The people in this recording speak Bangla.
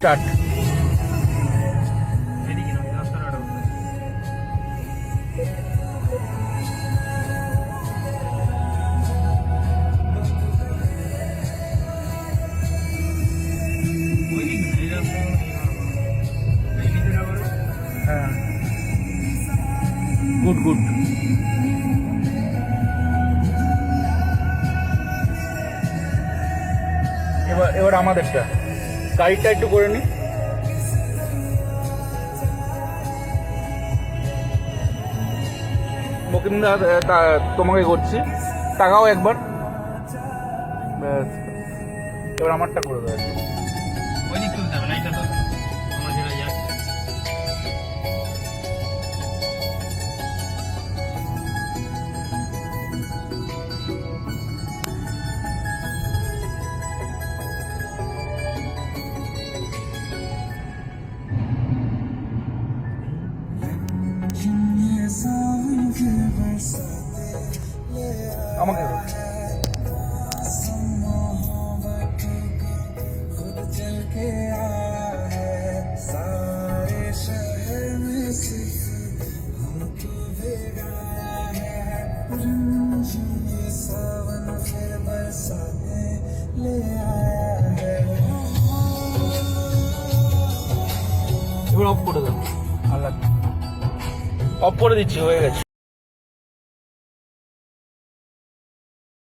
স্টার্ট। হ্যাঁ, গুড গুড। এবার আমাদেরটা গাড়িটা একটু করে নি। বকিন্দা তোমাকে করছি, টাকাও একবার। ব্যাস, এবার আমারটা করে দেয়। আমাকে এবার অফ করে দাও। আল্লাহ, অফ করে দিচ্ছি, হয়ে গেছে।